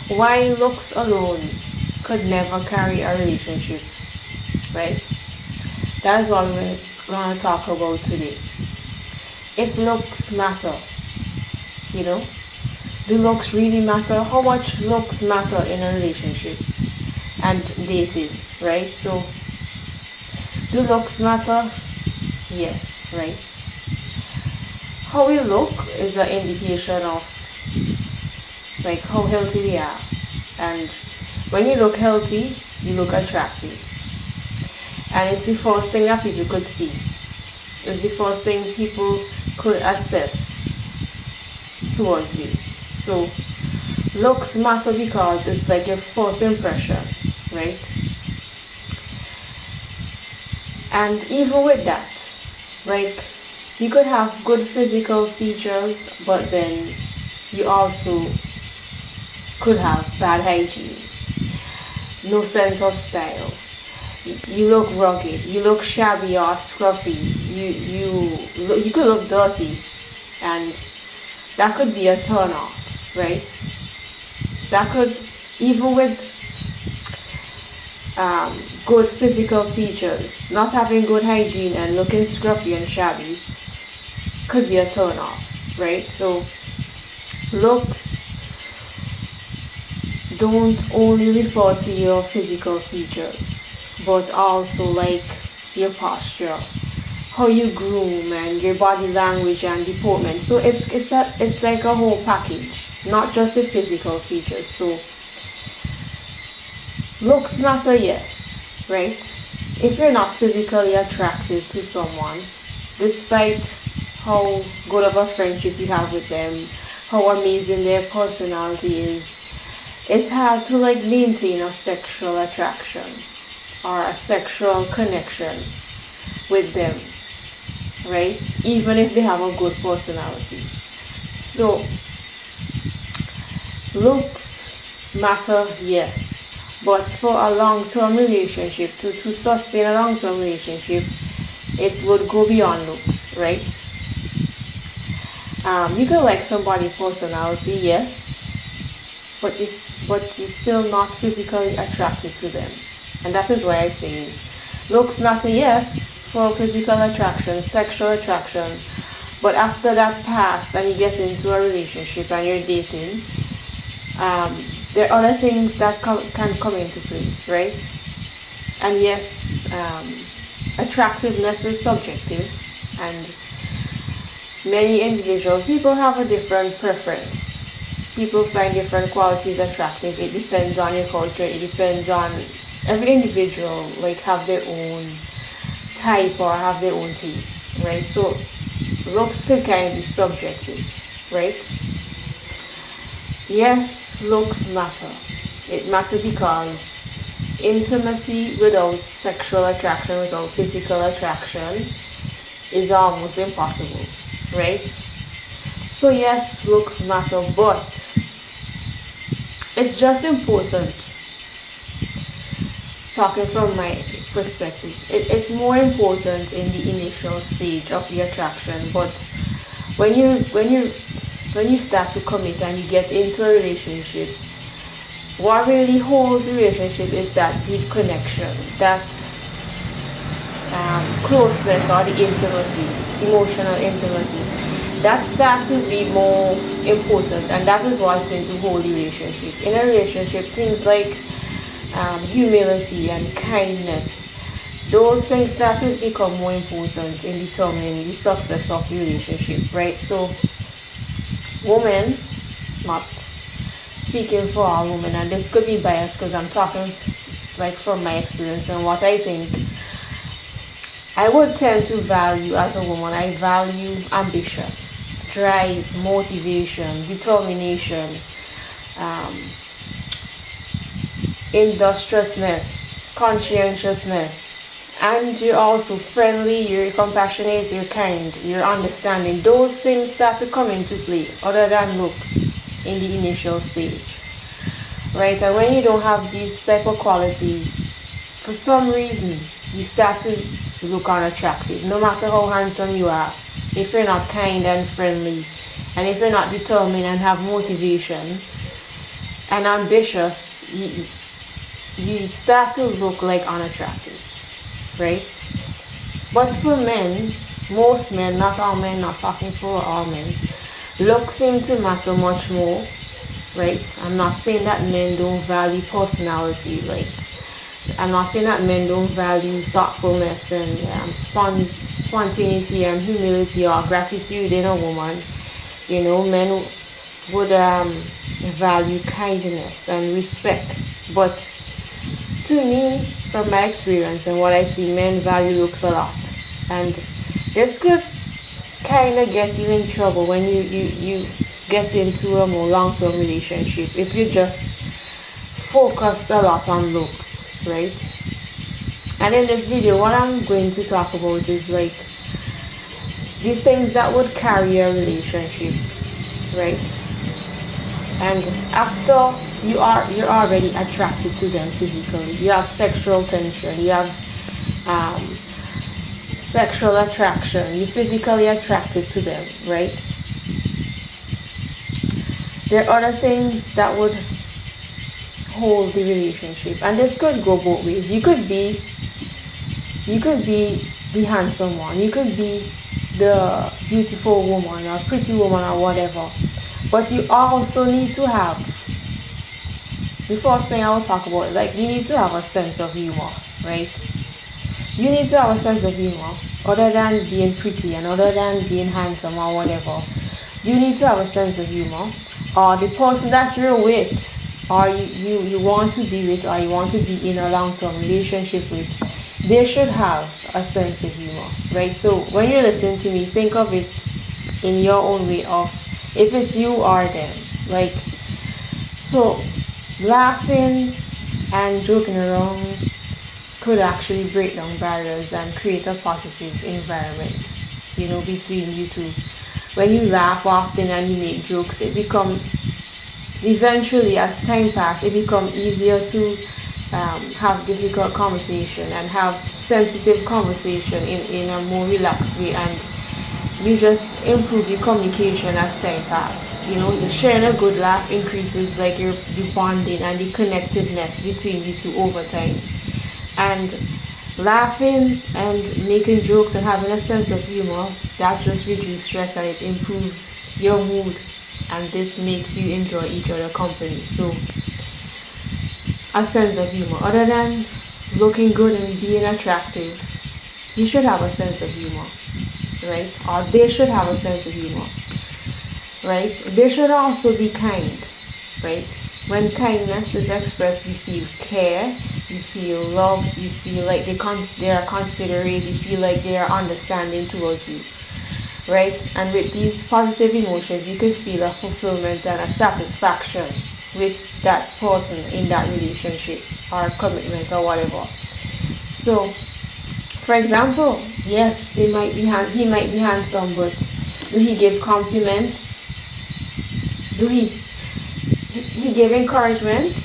why looks alone could never carry a relationship, right? That is what we're going to talk about today. If looks matter, you know, do looks really matter? How much looks matter in a relationship and dating, right? So, do looks matter? Yes, right? How we look is an indication of like how healthy we are. And when you look healthy, you look attractive. And it's the first thing that people could see. It's the first thing people could assess towards you. So looks matter because it's like your first impression, right? And even with that, like you could have good physical features, but then you also could have bad hygiene, no sense of style. You look rugged, you look shabby or scruffy, you could look dirty, and that could be a turn off, right? That could, even with good physical features, not having good hygiene and looking scruffy and shabby could be a turn off, right? So looks don't only refer to your physical features, but also like your posture, how you groom, and your body language and deportment. So it's like a whole package, not just your physical features. So looks matter, yes, right? If you're not physically attractive to someone, despite how good of a friendship you have with them, how amazing their personality is, it's hard to like maintain a sexual attraction or a sexual connection with them, right? Even if they have a good personality. So looks matter, yes, but for a long-term relationship, to sustain a long-term relationship, it would go beyond looks, right? You can like somebody's personality, yes, but you're still not physically attracted to them. And that is why I say looks matter, yes, for physical attraction, sexual attraction, but after that pass and you get into a relationship and you're dating, there are other things that can come into place, right? And yes, attractiveness is subjective, and many individuals, people have a different preference. People find different qualities attractive. It depends on your culture. It depends on every individual. Like have their own type or have their own taste, right? So looks could kind of be subjective, right? Yes, looks matter. It matters because intimacy without sexual attraction, without physical attraction, is almost impossible, right? So yes, looks matter, but it's just important, talking from my perspective, it's more important in the initial stage of the attraction. But when you start to commit and you get into a relationship, what really holds the relationship is that deep connection, that closeness or the intimacy, emotional intimacy. That starts to be more important, and that is what's going to hold the relationship. In a relationship, things like humility and kindness, those things start to become more important in determining the success of the relationship, right? So, women, not speaking for all women, and this could be biased because I'm talking like from my experience and what I think. I would tend to value as a woman, I value ambition, drive, motivation, determination, um, industriousness, conscientiousness, and you're also friendly, you're compassionate, you're kind, you're understanding. Those things start to come into play other than looks in the initial stage, right? And when you don't have these type of qualities, for some reason, you start to look unattractive, no matter how handsome you are. If you're not kind and friendly, and if you're not determined and have motivation, and ambitious, you start to look like unattractive, right? But for men, most men, not all men, not talking for all men, looks seem to matter much more, right? I'm not saying that men don't value personality, like I'm not saying that men don't value thoughtfulness and spontaneity and humility or gratitude in a woman. You know, men would value kindness and respect, but to me, from my experience and what I see, men value looks a lot, and this could kind of get you in trouble when you get into a more long-term relationship if you just focused a lot on looks, right? And in this video, what I'm going to talk about is like the things that would carry a relationship, right? And after you're already attracted to them physically, you have sexual tension, you have sexual attraction, you're physically attracted to them, right? There are other things that would hold the relationship, and this could go both ways. You could be the handsome one, you could be the beautiful woman or pretty woman or whatever, but you also need to have, the first thing I will talk about, like you need to have a sense of humor, right? You need to have a sense of humor, other than being pretty and other than being handsome or whatever. You need to have a sense of humor, or the person that you're with, or you want to be with, or you want to be in a long-term relationship with, they should have a sense of humor, right? So when you listen to me, think of it in your own way of if it's you or them. Like, so laughing and joking around could actually break down barriers and create a positive environment, you know, between you two. When you laugh often and you make jokes, it become, eventually as time passes, it become easier to have difficult conversation and have sensitive conversation in a more relaxed way, and you just improve your communication as time passes. You know, the sharing a good laugh increases like your bonding and the connectedness between you two over time. And laughing and making jokes and having a sense of humor, that just reduces stress and it improves your mood, and this makes you enjoy each other company. So a sense of humor, other than looking good and being attractive, you should have a sense of humor, right? Or they should have a sense of humor, right? They should also be kind, right? When kindness is expressed, you feel care, you feel loved, you feel like they are considerate, you feel like they are understanding towards you, right? And with these positive emotions, you can feel a fulfillment and a satisfaction with that person in that relationship or commitment or whatever. So, for example, yes, he might be handsome, but do he give compliments? Do he give encouragement?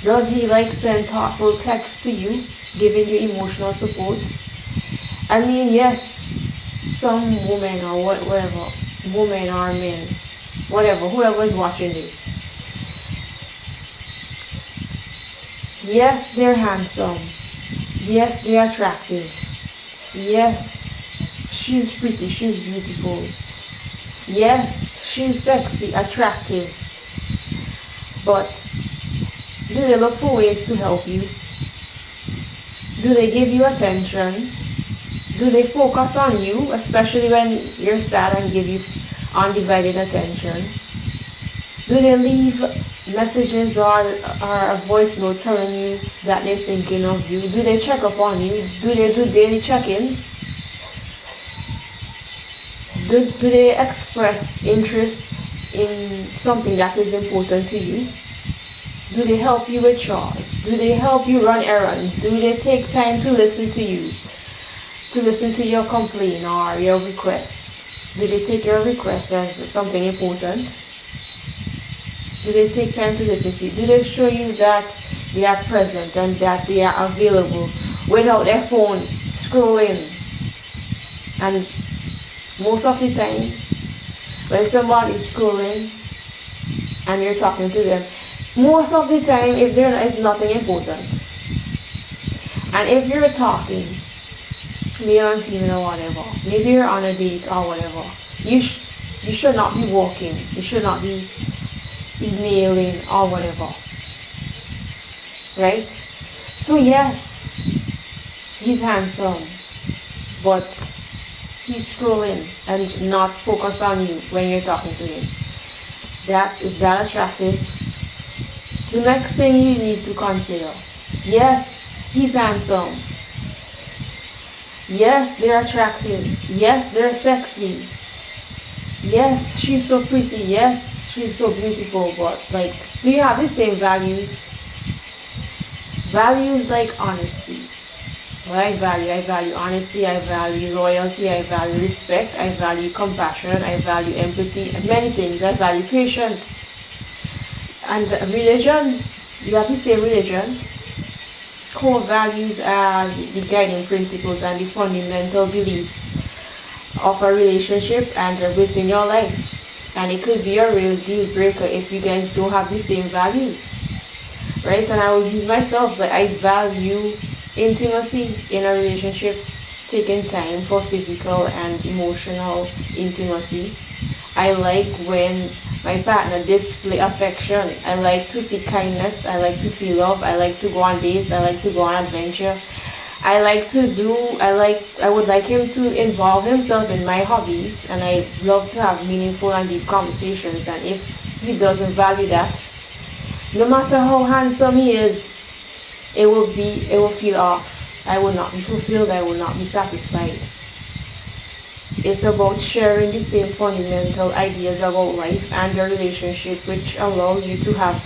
Does he like send thoughtful texts to you, giving you emotional support? I mean, yes, some women or whatever, women or men, whatever, whoever is watching this, yes, they're handsome. Yes, they're attractive. Yes, she's pretty, she's beautiful. Yes, she's sexy, attractive. But do they look for ways to help you? Do they give you attention? Do they focus on you, especially when you're sad, and give you undivided attention? Do they leave messages or a voice note telling you that they're thinking of you? Do they check up on you? Do they do daily check-ins? Do they express interest in something that is important to you? Do they help you with chores? Do they help you run errands? Do they take time to listen to you? To listen to your complaint or your requests? Do they take your requests as something important? Do they take time to listen to you? Do they show you that they are present and that they are available without their phone scrolling? And most of the time, when somebody is scrolling and you're talking to them, Most of the time, if there is nothing important, and if you're talking, male and female or whatever, maybe you're on a date or whatever, you should not be walking, you should not be emailing or whatever, right? So yes, he's handsome, but he's scrolling and not focus on you when you're talking to him. That attractive? The next thing you need to consider, yes, he's handsome, yes, they're attractive, yes, they're sexy, yes, she's so pretty, yes, she's so beautiful, but like, do you have the same values? Values like honesty. What I value honesty, I value loyalty, I value respect, I value compassion, I value empathy, and many things. I value patience. And religion, you have the same religion. Core values are the guiding principles and the fundamental beliefs of a relationship and within your life. And it could be a real deal breaker if you guys don't have the same values. Right? And I will use myself, like, I value intimacy in a relationship, taking time for physical and emotional intimacy. I like when my partner display affection. I like to see kindness, I like to feel love, I like to go on dates, I like to go on adventure. I would like him to involve himself in my hobbies, and I love to have meaningful and deep conversations. And if he doesn't value that, no matter how handsome he is, it will feel off. I will not be fulfilled, I will not be satisfied. It's about sharing the same fundamental ideas about life and the relationship, which allow you to have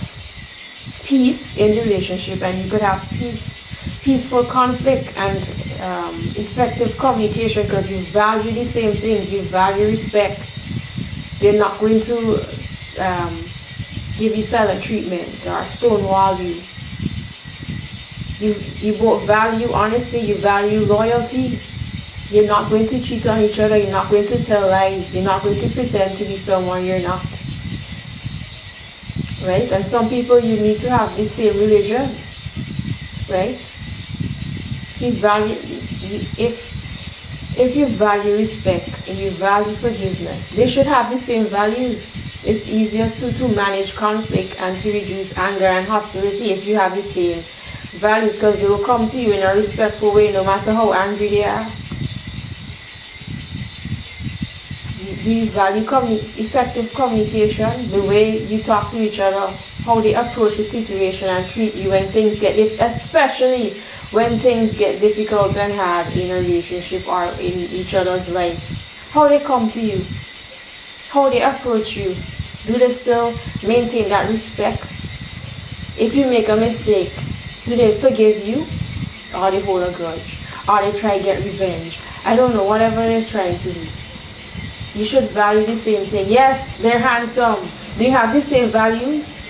peace in the relationship, and you could have peaceful conflict and effective communication, because you value the same things. You value respect. They're not going to give you silent treatment or stonewall you. You both value honesty, you value loyalty. You're not going to cheat on each other, you're not going to tell lies, you're not going to pretend to be someone you're not. Right? And some people, you need to have the same religion. Right? If you value respect and you value forgiveness, they should have the same values. It's easier to manage conflict and to reduce anger and hostility if you have the same values, because they will come to you in a respectful way no matter how angry they are. Do you value effective communication, the way you talk to each other, how they approach the situation and treat you when things get especially when things get difficult and hard in a relationship or in each other's life? How they come to you, how they approach you. Do they still maintain that respect? If you make a mistake, do they forgive you, or they hold a grudge, or they try to get revenge? I don't know, whatever they're trying to do. You should value the same thing. Yes, they're handsome. Do you have the same values?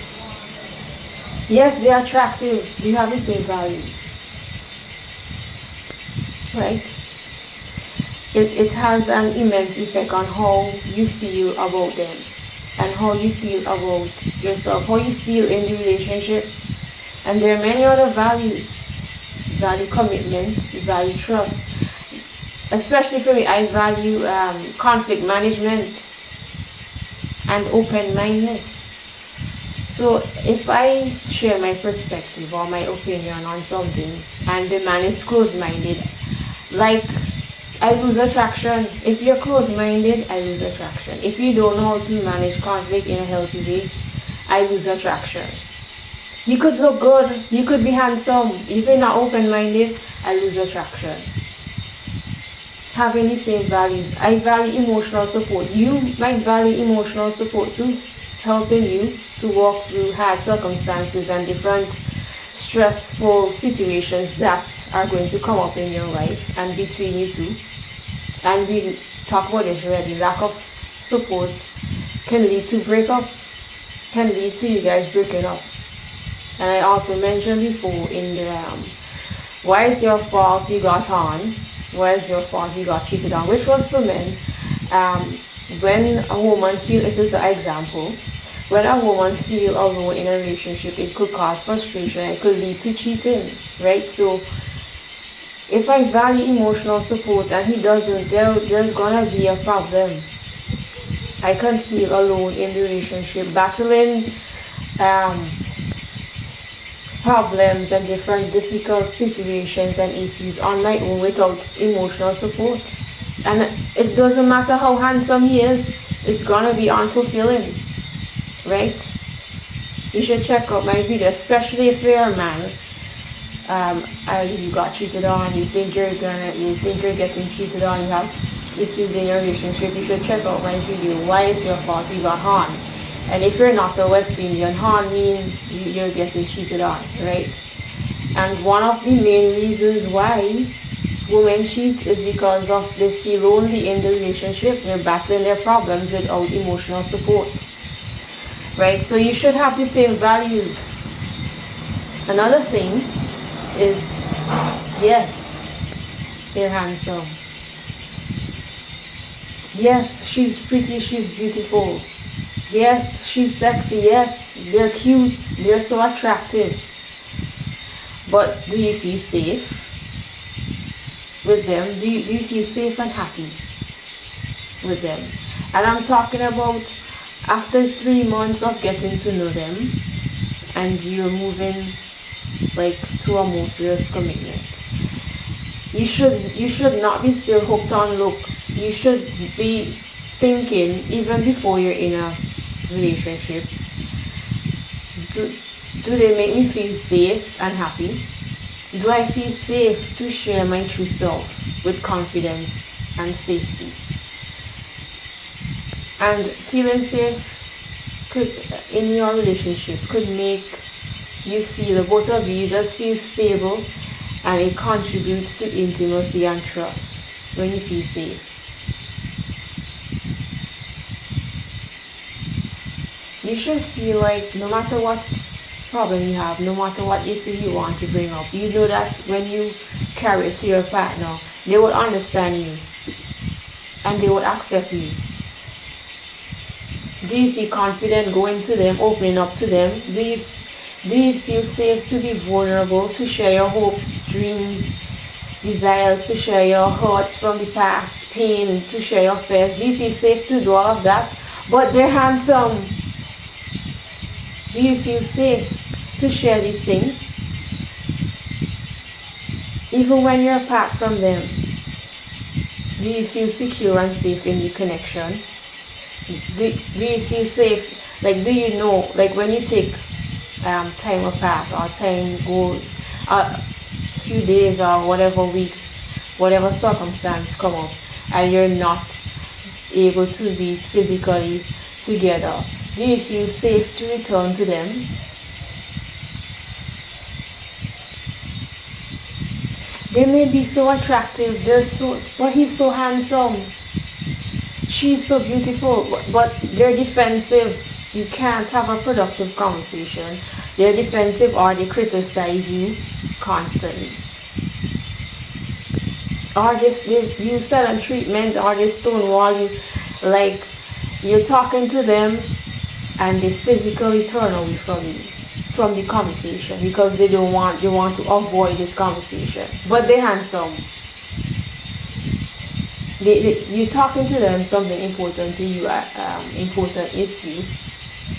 Yes, they're attractive. Do you have the same values? Right? It has an immense effect on how you feel about them and how you feel about yourself, how you feel in the relationship. And there are many other values. You value commitment, you value trust. Especially for me, I value conflict management and open-mindedness. So if I share my perspective or my opinion on something and the man is closed-minded, like, I lose attraction. If you're closed-minded, I lose attraction. If you don't know how to manage conflict in a healthy way, I lose attraction. You could look good, you could be handsome. If you're not open-minded, I lose attraction. Having the same values. I value emotional support. You might value emotional support too, helping you to walk through hard circumstances and different stressful situations that are going to come up in your life and between you two. And we talked about this already. Lack of support can lead to breakup, can lead to you guys breaking up. And I also mentioned before in the why is your fault you got on? Why is your fault you got cheated on? Which was for men. When a woman feels, this is an example, when a woman feel alone in a relationship, it could cause frustration, it could lead to cheating, right? So if I value emotional support and he doesn't, there's gonna be a problem. I can feel alone in the relationship, battling um, problems and different difficult situations and issues on my own without emotional support. And it doesn't matter how handsome he is, it's gonna be unfulfilling, right? You should check out my video, especially if you're a man, and you got cheated on, you think you're getting cheated on, you have issues in your relationship. You should check out my video, why is your fault you got harmed. And if you're not a West Indian, harm mean you're getting cheated on, right? And one of the main reasons why women cheat is because of they feel lonely in the relationship, they're battling their problems without emotional support, right? So you should have the same values. Another thing is, yes, they're handsome. Yes, she's pretty, she's beautiful. Yes, she's sexy. Yes, they're cute, they're so attractive. But do you feel safe with them? Do you feel safe and happy with them? And I'm talking about after 3 months of getting to know them and you're moving like to a more serious commitment. You should not be still hooked on looks. You should be thinking, even before you're in a relationship, do they make me feel safe and happy? Do I feel safe to share my true self with confidence and safety? And feeling safe could in your relationship could make you feel, both of you just feel stable, and it contributes to intimacy and trust when you feel safe. You should feel like no matter what problem you have, no matter what issue you want to bring up, you know that when you carry it to your partner, they will understand you and they will accept you. Do you feel confident going to them, opening up to them? Do you feel safe to be vulnerable, to share your hopes, dreams, desires, to share your hurts from the past, pain, to share your fears? Do you feel safe to do all of that? But they're handsome. Do you feel safe to share these things? Even when you're apart from them, do you feel secure and safe in the connection? Do you feel safe? Like, do you know, like when you take time apart, or time goes a few days or whatever weeks, whatever circumstance come up, and you're not able to be physically together, do you feel safe to return to them? They may be so attractive, but he's so handsome, she's so beautiful, but they're defensive. You can't have a productive conversation. They're defensive, or they criticize you constantly. Or they use silent treatment, or they stonewall you. Like, you're talking to them and they physically turn away from you, from the conversation, because they want to avoid this conversation. But they're handsome. You're talking to them something important to you, important issue,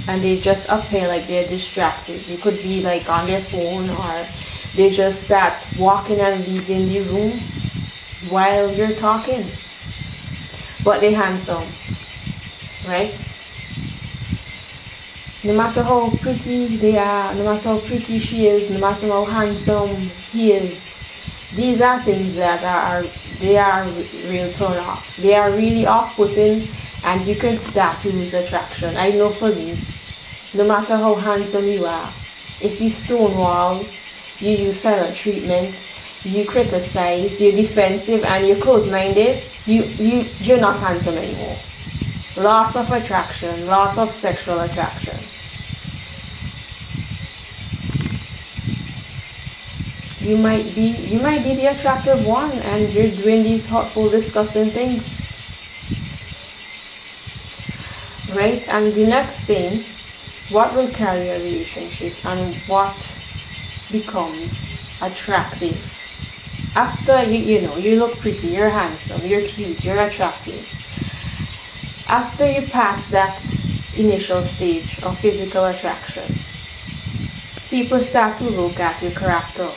and they just appear like they're distracted. They could be like on their phone, or they just start walking and leaving the room while you're talking. But they're handsome, right? No matter how pretty they are, no matter how pretty she is, no matter how handsome he is, these are things that are real turn off. They are really off-putting, and you can start to lose attraction. I know for me, no matter how handsome you are, if you stonewall, you use silent treatment, you criticize, you're defensive, and you're closed-minded, you're not handsome anymore. Loss of attraction, loss of sexual attraction. You might be the attractive one, and you're doing these hurtful, disgusting things, right? And the next thing What will carry a relationship and what becomes attractive? After you look pretty, you're handsome, you're cute, you're attractive. After you pass that initial stage of physical attraction, people start to look at your character.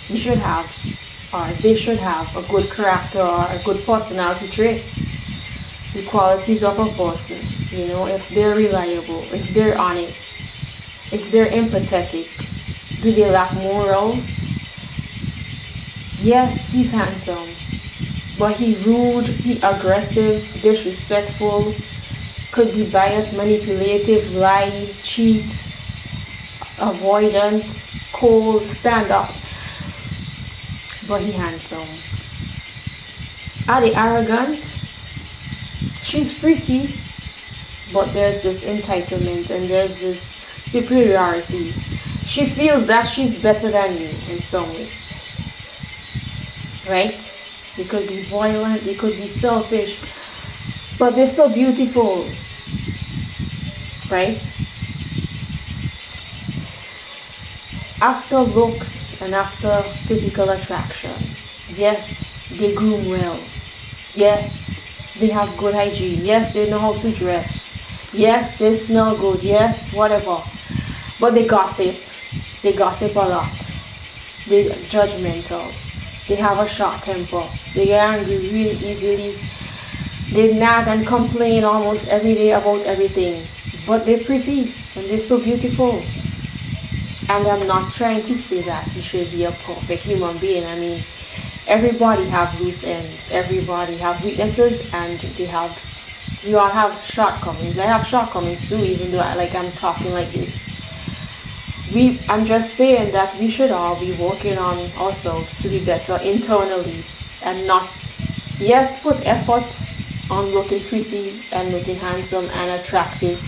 You should have, or they should have, a good character or a good personality traits. The qualities of a person, if they're reliable, if they're honest, if they're empathetic. Do they lack morals? Yes, he's handsome, but he rude, he aggressive, disrespectful, could be biased, manipulative, lie, cheat, avoidant, cold, stand up, but he handsome. Are they arrogant? She's pretty, but there's this entitlement and there's this superiority. She feels that she's better than you in some way. Right? They could be violent, they could be selfish, but they're so beautiful. Right? After looks and after physical attraction, yes, they groom well. Yes, they have good hygiene. Yes, they know how to dress. Yes, they smell good. Yes, whatever. But they gossip. They gossip a lot. They're judgmental. They have a short temper. They get angry really easily. They nag and complain almost every day about everything. But they're pretty and they're so beautiful. And I'm not trying to say that you should be a perfect human being. I mean, everybody have loose ends. Everybody have weaknesses, and we all have shortcomings. I have shortcomings too, even though I'm talking like this. I'm just saying that we should all be working on ourselves to be better internally, and not, yes, put effort on looking pretty and looking handsome and attractive,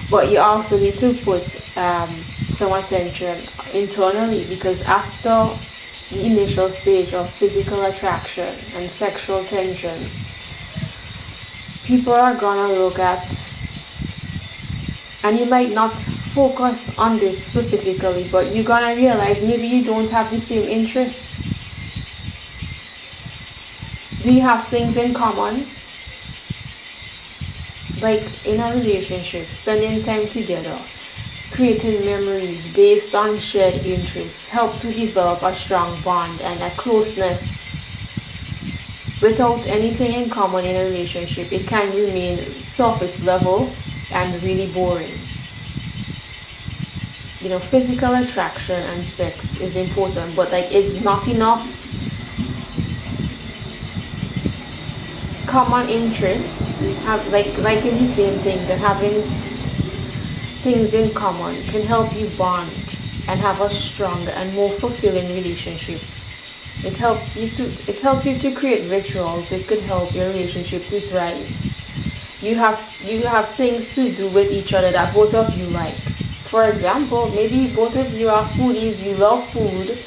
but you also need to put some attention internally, because after the initial stage of physical attraction and sexual tension, people are gonna look at, and you might not focus on this specifically, but you're gonna realize maybe you don't have the same interests. Do you have things in common? Like in a relationship, spending time together, creating memories based on shared interests help to develop a strong bond and a closeness. Without anything in common in a relationship, it can remain surface level and really boring. Physical attraction and sex is important, but it's not enough. Common interests, have liking the same things and having things in common can help you bond and have a stronger and more fulfilling relationship. It helps you to create rituals which could help your relationship to thrive. You have things to do with each other that both of you like. For example, maybe both of you are foodies, you love food,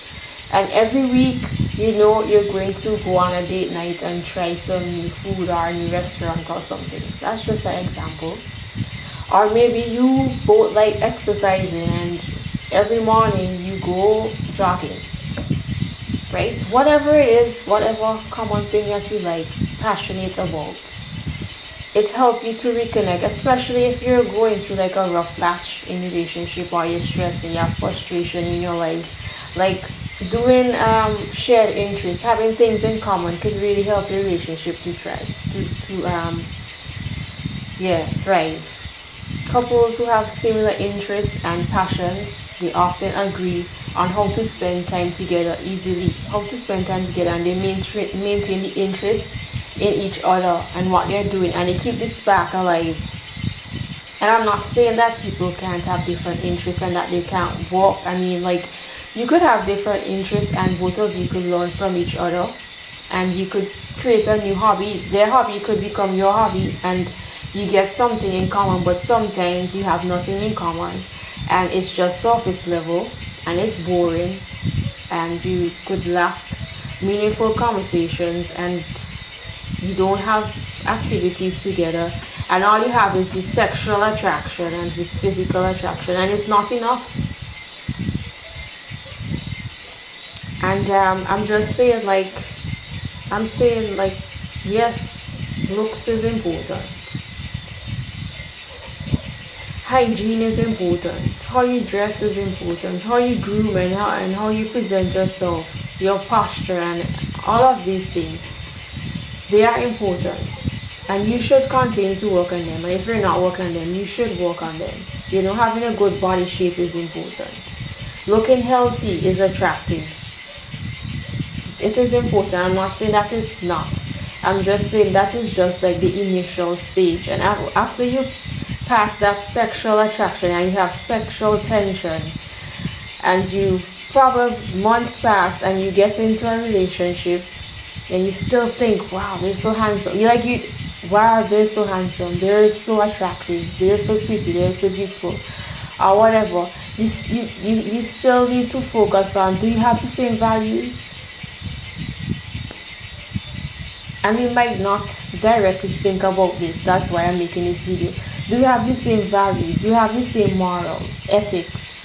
and every week you're going to go on a date night and try some new food or a new restaurant or something. That's just an example. Or maybe you both like exercising and every morning you go jogging. Right? Whatever it is, whatever common thing that you like, passionate about, it helps you to reconnect, especially if you're going through a rough patch in relationship, or you're stressed and you have frustration in your lives. Doing shared interests, having things in common could really help your relationship to thrive. Couples who have similar interests and passions, they often agree on how to spend time together and they maintain the interest in each other and what they're doing, and they keep the spark alive. And I'm not saying that people can't have different interests and that they can't work. I mean, you could have different interests and both of you could learn from each other, and you could create a new hobby. Their hobby could become your hobby, and you get something in common. But sometimes you have nothing in common and it's just surface level and it's boring, and you could lack meaningful conversations, and you don't have activities together, and all you have is this sexual attraction and this physical attraction, and it's not enough. And I'm just saying, like, yes, looks is important. Hygiene is important. How you dress is important. How you groom and how you present yourself, your posture, and all of these things, they are important. And you should continue to work on them. And if you're not working on them, you should work on them. Having a good body shape is important. Looking healthy is attractive. It is important. I'm not saying that it's not. I'm just saying that is just like the initial stage. And after you pass that sexual attraction and you have sexual tension, and you probably months pass and you get into a relationship and you still think, wow, they're so handsome. Wow, they're so handsome. They're so attractive. They're so pretty. They're so beautiful. Or whatever. You still need to focus on, do you have the same values? And you might not directly think about this. That's why I'm making this video. Do you have the same values? Do you have the same morals, ethics?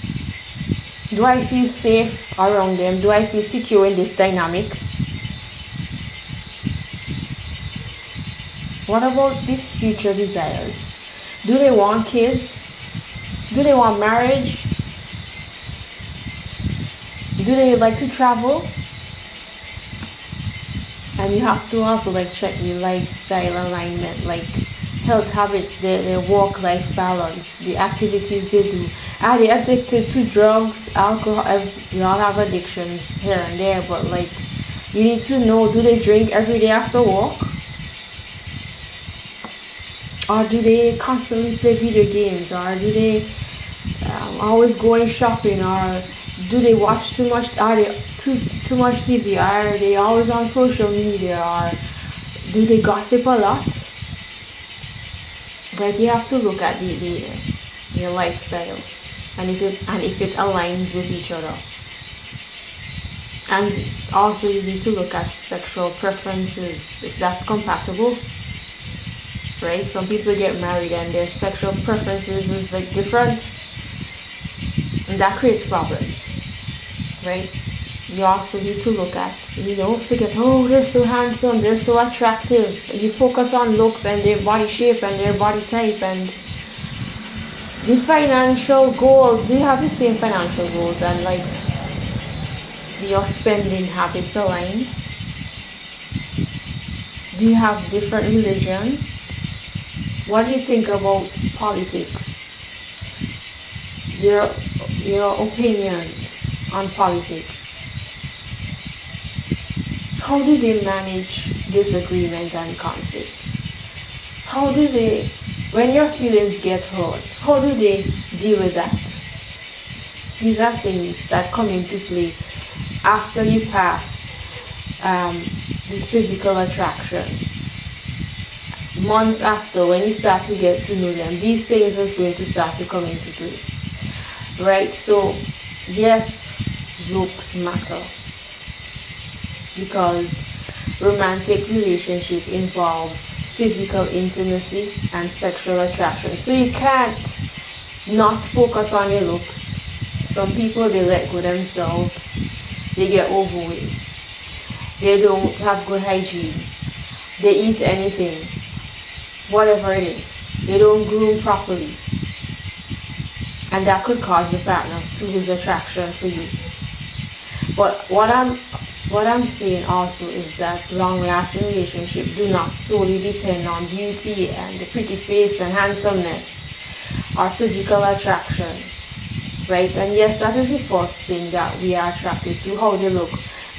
Do I feel safe around them? Do I feel secure in this dynamic? What about the future desires? Do they want kids? Do they want marriage? Do they like to travel? And you have to also check the lifestyle alignment, like health habits, their work-life balance, the activities they do. Are they addicted to drugs, alcohol? We all have addictions here and there, but you need to know, do they drink every day after work? Or do they constantly play video games? Or do they always go shopping? Or do they watch too much? Are they too much TV? Are they always on social media? Or do they gossip a lot? You have to look at your lifestyle and if it aligns with each other. And also you need to look at sexual preferences, if that's compatible. Right? Some people get married and their sexual preferences is different, and that creates problems. Right? You also need to look at, forget, oh, they're so handsome, they're so attractive. You focus on looks and their body shape and their body type and the financial goals. Do you have the same financial goals? And do your spending habits align? Do you have different religion? What do you think about politics? Your opinions on politics. How do they manage disagreement and conflict? How do they, when your feelings get hurt, how do they deal with that? These are things that come into play after you pass the physical attraction. Months after, when you start to get to know them, these things are going to start to come into play. Right? So, yes, looks matter. Because romantic relationship involves physical intimacy and sexual attraction. So you can't not focus on your looks. Some people, they let go themselves. They get overweight. They don't have good hygiene. They eat anything. Whatever it is. They don't groom properly. And that could cause your partner to lose attraction for you. But what I'm saying also is that long-lasting relationships do not solely depend on beauty and the pretty face and handsomeness or physical attraction, right? And yes, that is the first thing that we are attracted to, how they look.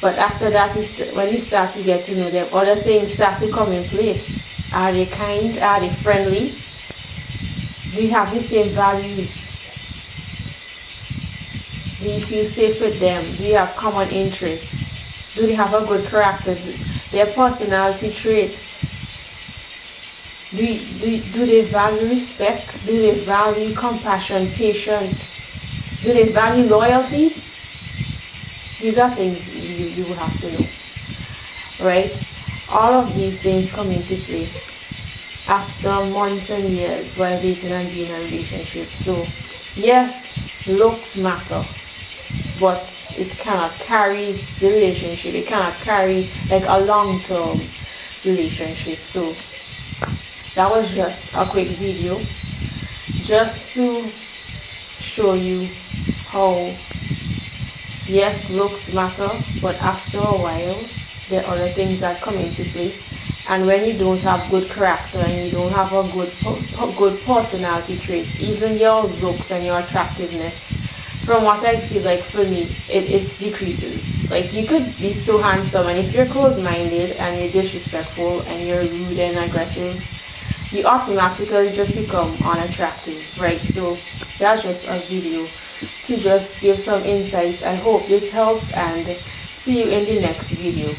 But after that, when you start to get to know them, other things start to come in place. Are they kind? Are they friendly? Do you have the same values? Do you feel safe with them? Do you have common interests? Do they have a good character? Their personality traits? Do they value respect? Do they value compassion, patience? Do they value loyalty? These are things you will have to know. Right? All of these things come into play. after months and years while dating and being in a relationship. So yes, looks matter, but it cannot carry the relationship. It cannot carry like a long-term relationship. So that was just a quick video just to show you how yes, looks matter, but after a while there are other things that come into play. And when you don't have good character and you don't have a good personality traits, even your looks and your attractiveness, from what I see, like for me, it decreases. Like you could be so handsome, and if you're close-minded and you're disrespectful and you're rude and aggressive, you automatically just become unattractive, right? So that's just a video to just give some insights. I hope this helps, and see you in the next video.